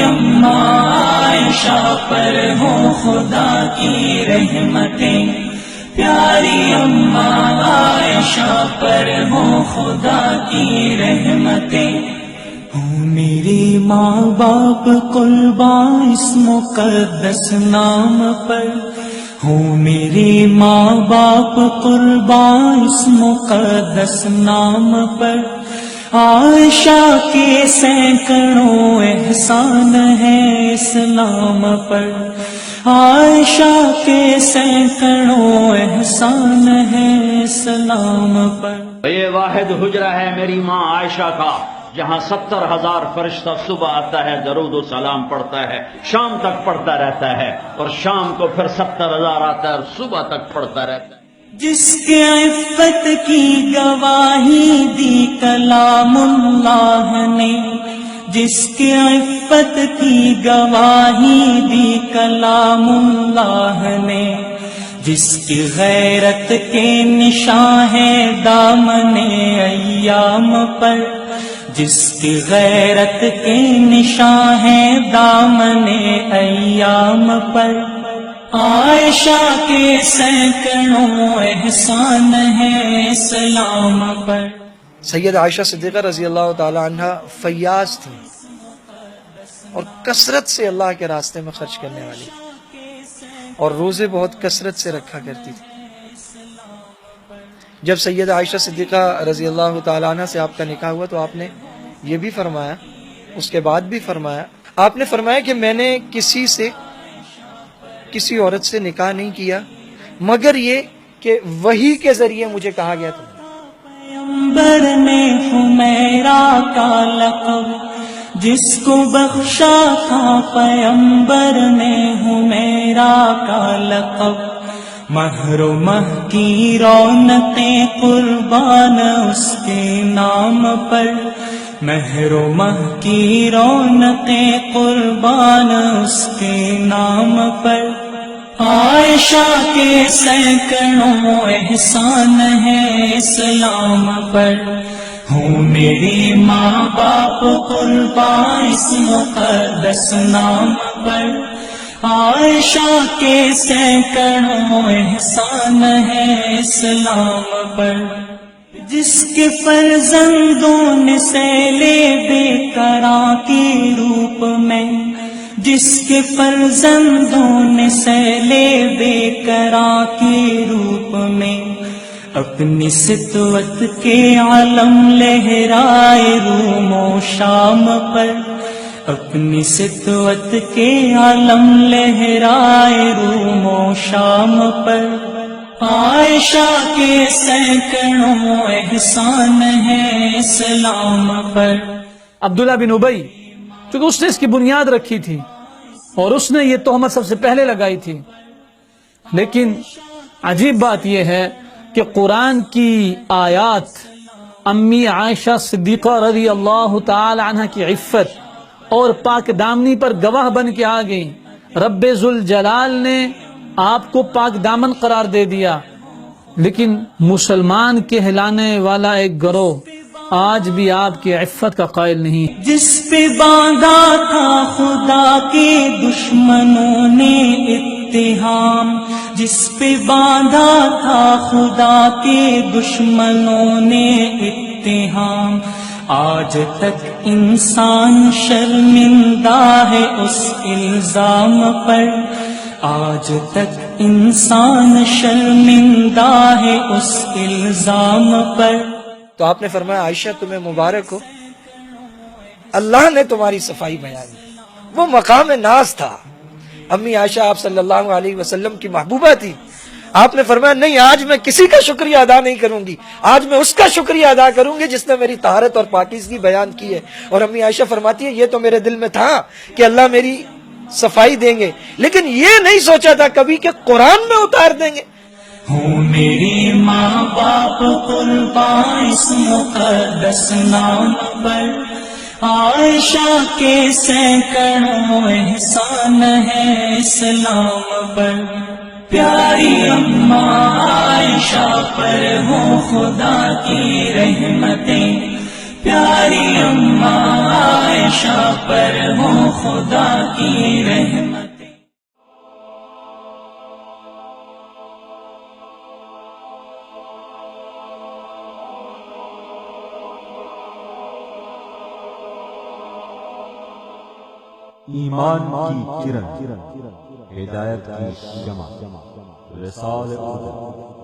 اماں عائشہ پر ہو خدا کی رحمتیں، پیاری اماں عائشہ پر ہو خدا کی رحمتیں۔ ہوں میری ماں باپ قربان اس مقدس نام پر، ہوں میری ماں باپ قربان اس مقدس نام پر، عائشہ کے سینکڑوں احسان ہے اسلام پر، عائشہ کے سینکڑوں احسان ہے اسلام پر۔ یہ واحد حجرہ ہے میری ماں عائشہ کا، جہاں 70,000 فرشتہ صبح آتا ہے، درود و سلام پڑھتا ہے، شام تک پڑھتا رہتا ہے، اور شام کو پھر 70,000 آتا ہے اور صبح تک پڑھتا رہتا ہے۔ جس کے عفت کی گواہی دی کلام اللہ نے، جس کے عفت کی گواہی دی کلام اللہ نے، جس کی غیرت کے نشاں ہے دامن ایام پر، جس کی غیرت کے نشاں ہے دامن ایام پر، عائشہ کے سینکڑوں احسان ہے اسلام پر۔ سید عائشہ صدیقہ رضی اللہ تعالی عنہ فیاض تھی اور کثرت سے اللہ کے راستے میں خرچ کرنے والی، اور روزے بہت کثرت سے رکھا کرتی تھی۔ جب سید عائشہ صدیقہ رضی اللہ تعالی عنہ سے آپ کا نکاح ہوا تو آپ نے یہ بھی فرمایا، اس کے بعد بھی فرمایا، آپ نے فرمایا کہ میں نے کسی عورت سے نکاح نہیں کیا مگر یہ کہ وحی کے ذریعے مجھے کہا گیا تھا۔ پیغمبر نے حمیرہ کا لقب جس کو بخشا تھا، پیغمبر نے حمیرہ کا لقب، مہر و مہ کی رونقیں قربان اس کے نام پر، مہر و مہ کی رونقیں قربان اس کے نام پر، عائشہ کے سینکڑوں احسان ہے اسلام پر، ہوں میری ماں باپ قربان اس مقدس نام پر، عائشہ کے سینکڑوں احسان ہے اسلام پر، جس کے فرزندوں نے سیلے بے قرار کے روپ میں، جس کے فرزندوں نے سیلے بے قرار کے روپ میں، اپنی سطوت کے علم لہرائے روم و شام پر، اپنی سطوت کے علم لہرائے روم و شام پر، عائشہ کے سینکڑوں احسان ہے اسلام پر۔ عبداللہ بن ابی، چونکہ اس نے اس کی بنیاد رکھی تھی اور اس نے یہ تہمت سب سے پہلے لگائی تھی، لیکن عجیب بات یہ ہے کہ قرآن کی آیات امی عائشہ صدیقہ رضی اللہ تعالی عنہ کی عفت اور پاک دامنی پر گواہ بن کے آ گئی۔ رب ذوالجلال نے آپ کو پاک دامن قرار دے دیا، لیکن مسلمان کہلانے والا ایک گروہ آج بھی آپ کی عفت کا قائل نہیں۔ جس پہ باندھا تھا خدا کے دشمنوں نے اتہام، جس پہ باندھا تھا خدا کے دشمنوں نے اتہام، آج تک انسان شرمندہ ہے اس الزام پر، آج تک انسان شرمندہ ہے اس الزام پر۔ تو آپ نے فرمایا عائشہ تمہیں مبارک ہو، اللہ نے تمہاری صفائی بیان کی، وہ مقام ناز تھا۔ امی عائشہ آپ صلی اللہ علیہ وسلم کی محبوبہ تھی۔ آپ نے فرمایا نہیں، آج میں کسی کا شکریہ ادا نہیں کروں گی، آج میں اس کا شکریہ ادا کروں گی جس نے میری طہارت اور پاکیزگی بیان کی ہے۔ اور امی عائشہ فرماتی ہے یہ تو میرے دل میں تھا کہ اللہ میری صفائی دیں گے، لیکن یہ نہیں سوچا تھا کبھی کہ قرآن میں اتار دیں گے۔ ہوں میری ماں باپ قربان اس مقدس نام پر، عائشہ کے سینکڑوں احسان ہے اسلام پر، پیاری اماں عائشہ پر ہو خدا کی رحمتیں، پیاری اماں عائشہ پر ہو خدا کی رحمت. ایمان کی کرن، ہدایت کی شمع، رسالت